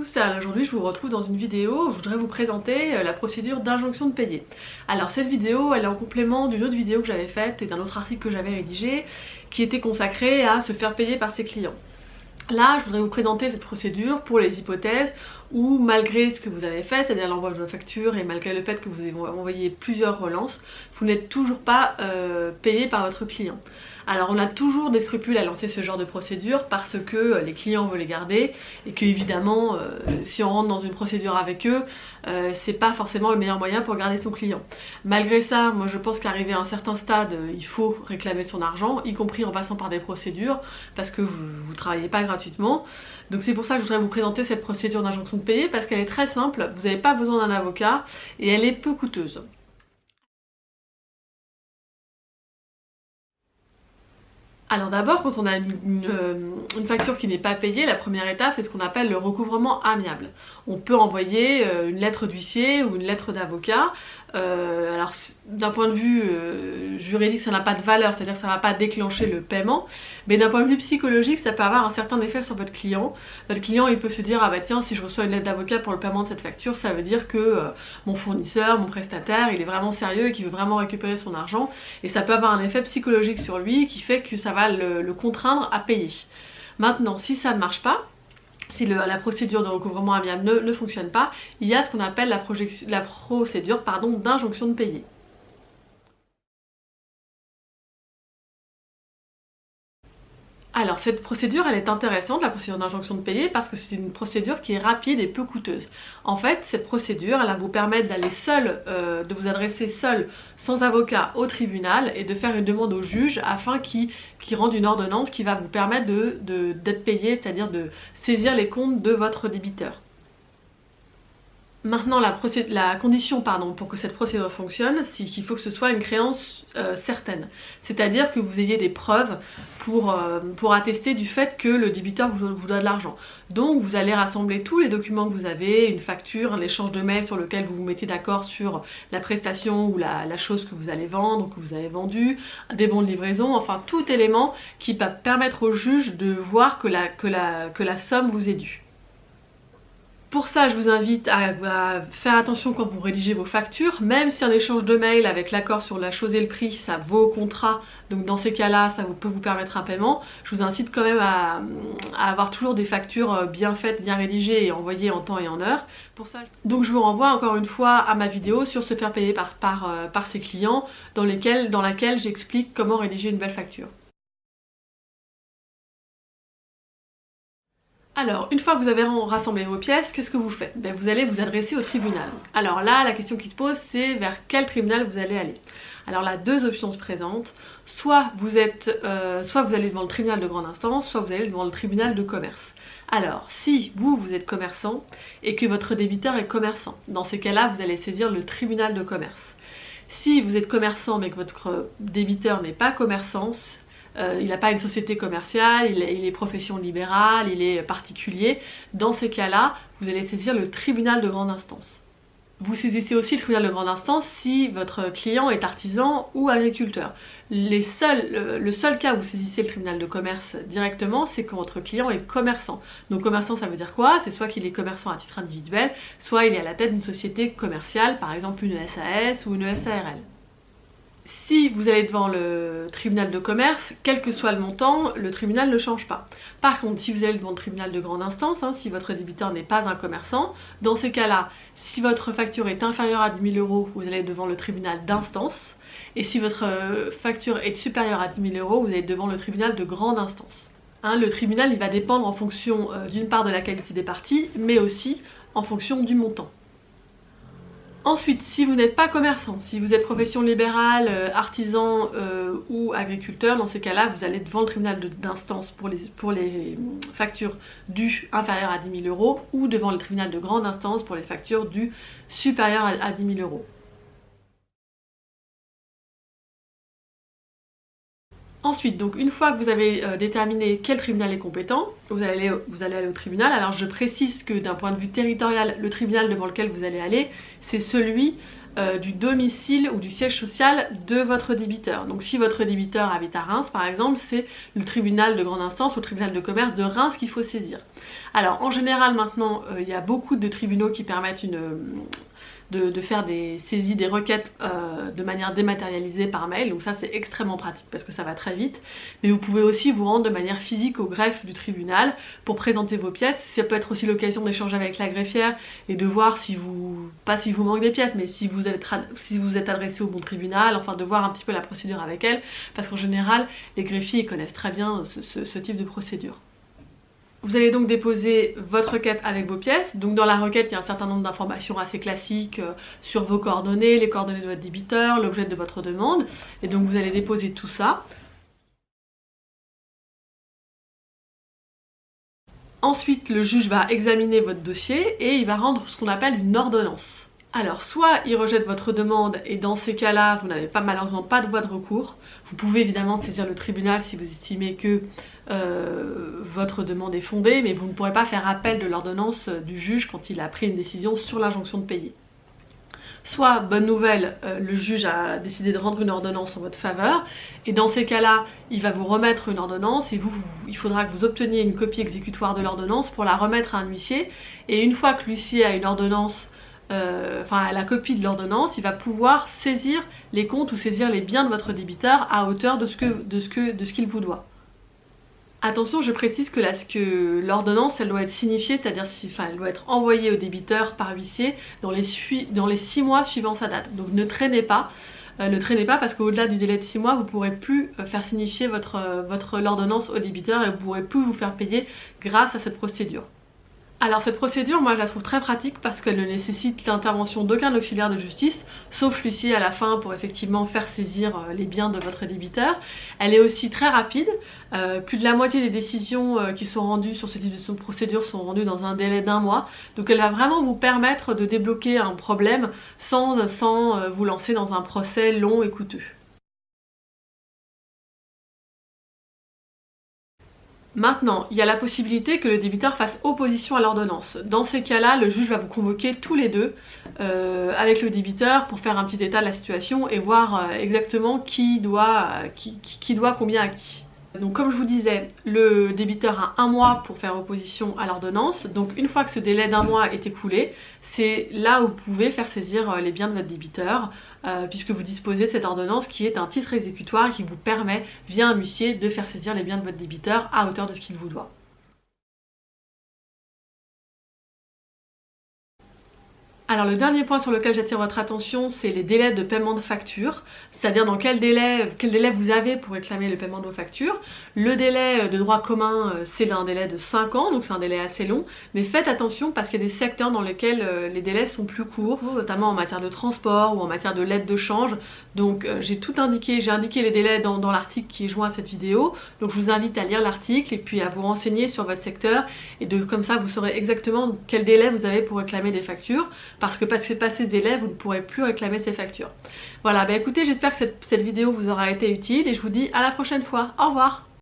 tous, aujourd'hui je vous retrouve dans une vidéo où je voudrais vous présenter la procédure d'injonction de payer. Alors cette vidéo elle est en complément d'une autre vidéo que j'avais faite et d'un autre article que j'avais rédigé qui était consacré à se faire payer par ses clients. Là je voudrais vous présenter cette procédure pour les hypothèses où malgré ce que vous avez fait, c'est-à-dire l'envoi de vos factures et malgré le fait que vous avez envoyé plusieurs relances, vous n'êtes toujours pas payé par votre client. Alors on a toujours des scrupules à lancer ce genre de procédure parce que les clients veulent les garder et que évidemment si on rentre dans une procédure avec eux, c'est pas forcément le meilleur moyen pour garder son client. Malgré ça, moi je pense qu'arrivé à un certain stade, il faut réclamer son argent, y compris en passant par des procédures, parce que vous travaillez pas gratuitement. Donc c'est pour ça que je voudrais vous présenter cette procédure d'injonction de payer parce qu'elle est très simple, vous n'avez pas besoin d'un avocat et elle est peu coûteuse. Alors d'abord, quand on a une facture qui n'est pas payée, la première étape c'est ce qu'on appelle le recouvrement amiable. On peut envoyer une lettre d'huissier ou une lettre d'avocat. Alors d'un point de vue juridique ça n'a pas de valeur, c'est-à-dire que ça ne va pas déclencher le paiement, mais d'un point de vue psychologique ça peut avoir un certain effet sur votre client. Votre client il peut se dire ah bah tiens, si je reçois une lettre d'avocat pour le paiement de cette facture, ça veut dire que mon fournisseur, mon prestataire, il est vraiment sérieux et qu'il veut vraiment récupérer son argent, et ça peut avoir un effet psychologique sur lui qui fait que ça va le contraindre à payer. Maintenant si ça ne marche pas, si la procédure de recouvrement amiable ne fonctionne pas, il y a ce qu'on appelle la procédure d'injonction de payer. Alors cette procédure elle est intéressante, la procédure d'injonction de payer, parce que c'est une procédure qui est rapide et peu coûteuse. En fait cette procédure elle va vous permettre d'aller seul, de vous adresser seul, sans avocat, au tribunal et de faire une demande au juge afin qu'il rende une ordonnance qui va vous permettre d'être payé, c'est-à-dire de saisir les comptes de votre débiteur. Maintenant la condition pour que cette procédure fonctionne, c'est qu'il faut que ce soit une créance certaine. C'est-à-dire que vous ayez des preuves pour attester du fait que le débiteur vous doit de l'argent. Donc vous allez rassembler tous les documents que vous avez, une facture, un échange de mails sur lequel vous vous mettez d'accord sur la prestation ou la chose que vous allez vendre ou que vous avez vendu, des bons de livraison, enfin tout élément qui va permettre au juge de voir que la somme vous est due. Pour ça, je vous invite à faire attention quand vous rédigez vos factures, même si un échange de mail avec l'accord sur la chose et le prix, ça vaut au contrat, donc dans ces cas-là, ça peut vous permettre un paiement. Je vous incite quand même à avoir toujours des factures bien faites, bien rédigées et envoyées en temps et en heure. Pour ça, donc je vous renvoie encore une fois à ma vidéo sur se faire payer par ses clients, dans laquelle j'explique comment rédiger une belle facture. Alors, une fois que vous avez rassemblé vos pièces, qu'est-ce que vous faites? Vous allez vous adresser au tribunal. Alors là, la question qui se pose, c'est vers quel tribunal vous allez aller. Alors là, deux options se présentent. Soit vous allez devant le tribunal de grande instance, soit vous allez devant le tribunal de commerce. Alors, si vous êtes commerçant et que votre débiteur est commerçant, dans ces cas-là, vous allez saisir le tribunal de commerce. Si vous êtes commerçant mais que votre débiteur n'est pas commerçant, il n'a pas une société commerciale, il est profession libérale, il est particulier, dans ces cas-là, vous allez saisir le tribunal de grande instance. Vous saisissez aussi le tribunal de grande instance si votre client est artisan ou agriculteur. Le seul cas où vous saisissez le tribunal de commerce directement, c'est quand votre client est commerçant. Donc commerçant, ça veut dire quoi? C'est soit qu'il est commerçant à titre individuel, soit il est à la tête d'une société commerciale, par exemple une SAS ou une SARL. Si vous allez devant le tribunal de commerce, quel que soit le montant, le tribunal ne change pas. Par contre, si vous allez devant le tribunal de grande instance, si votre débiteur n'est pas un commerçant, dans ces cas-là, si votre facture est inférieure à 10 000 €, vous allez devant le tribunal d'instance. Et si votre facture est supérieure à 10 000 €, vous allez devant le tribunal de grande instance. Le tribunal il va dépendre en fonction d'une part de la qualité des parties, mais aussi en fonction du montant. Ensuite, si vous n'êtes pas commerçant, si vous êtes profession libérale, artisan ou agriculteur, dans ces cas-là, vous allez devant le tribunal d'instance pour les factures dues inférieures à 10 000 € ou devant le tribunal de grande instance pour les factures dues supérieures à 10 000 €. Ensuite, donc une fois que vous avez déterminé quel tribunal est compétent, vous allez aller au tribunal. Alors je précise que d'un point de vue territorial, le tribunal devant lequel vous allez aller, c'est celui du domicile ou du siège social de votre débiteur. Donc si votre débiteur habite à Reims par exemple, c'est le tribunal de grande instance ou le tribunal de commerce de Reims qu'il faut saisir. Alors en général maintenant, il y a beaucoup de tribunaux qui permettent de faire des saisies, des requêtes de manière dématérialisée par mail, donc ça c'est extrêmement pratique parce que ça va très vite. Mais vous pouvez aussi vous rendre de manière physique au greffe du tribunal pour présenter vos pièces. Ça peut être aussi l'occasion d'échanger avec la greffière et de voir si vous, pas si vous manque des pièces, mais si vous êtes adressé au bon tribunal, enfin de voir un petit peu la procédure avec elle, parce qu'en général les greffiers ils connaissent très bien ce type de procédure. Vous allez donc déposer votre requête avec vos pièces. Donc dans la requête, il y a un certain nombre d'informations assez classiques sur vos coordonnées, les coordonnées de votre débiteur, l'objet de votre demande. Et donc vous allez déposer tout ça. Ensuite, le juge va examiner votre dossier et il va rendre ce qu'on appelle une ordonnance. Alors, soit il rejette votre demande et dans ces cas-là, vous n'avez malheureusement pas de voie de recours. Vous pouvez évidemment saisir le tribunal si vous estimez que votre demande est fondée, mais vous ne pourrez pas faire appel de l'ordonnance du juge quand il a pris une décision sur l'injonction de payer. Soit, bonne nouvelle, le juge a décidé de rendre une ordonnance en votre faveur, et dans ces cas-là, il va vous remettre une ordonnance, et il faudra que vous obteniez une copie exécutoire de l'ordonnance pour la remettre à un huissier, et une fois que l'huissier a une ordonnance, la copie de l'ordonnance, il va pouvoir saisir les comptes ou saisir les biens de votre débiteur à hauteur de ce qu'il vous doit. Attention, je précise que l'ordonnance, elle doit être signifiée, c'est-à-dire elle doit être envoyée au débiteur par huissier dans les 6 mois suivant sa date. Donc ne traînez pas parce qu'au-delà du délai de 6 mois, vous ne pourrez plus faire signifier l'ordonnance au débiteur et vous ne pourrez plus vous faire payer grâce à cette procédure. Alors cette procédure, moi je la trouve très pratique parce qu'elle ne nécessite l'intervention d'aucun auxiliaire de justice, sauf l'huissier à la fin pour effectivement faire saisir les biens de votre débiteur. Elle est aussi très rapide, plus de la moitié des décisions qui sont rendues sur ce type de procédure sont rendues dans un délai d'1 mois, donc elle va vraiment vous permettre de débloquer un problème sans vous lancer dans un procès long et coûteux. Maintenant, il y a la possibilité que le débiteur fasse opposition à l'ordonnance. Dans ces cas-là, le juge va vous convoquer tous les deux avec le débiteur pour faire un petit état de la situation et voir exactement qui doit combien à qui. Donc comme je vous disais, le débiteur a 1 mois pour faire opposition à l'ordonnance. Donc une fois que ce délai d'1 mois est écoulé, c'est là où vous pouvez faire saisir les biens de votre débiteur, puisque vous disposez de cette ordonnance qui est un titre exécutoire qui vous permet, via un huissier, de faire saisir les biens de votre débiteur à hauteur de ce qu'il vous doit. Alors le dernier point sur lequel j'attire votre attention, c'est les délais de paiement de factures, c'est-à-dire dans quel délai vous avez pour réclamer le paiement de vos factures. Le délai de droit commun, c'est un délai de 5 ans, donc c'est un délai assez long, mais faites attention parce qu'il y a des secteurs dans lesquels les délais sont plus courts, notamment en matière de transport ou en matière de lettres de change. Donc j'ai indiqué les délais dans l'article qui est joint à cette vidéo, donc je vous invite à lire l'article et puis à vous renseigner sur votre secteur, et comme ça vous saurez exactement quel délai vous avez pour réclamer des factures, parce que passé ce délai, vous ne pourrez plus réclamer ces factures. Voilà, écoutez, j'espère que cette vidéo vous aura été utile et je vous dis à la prochaine fois. Au revoir!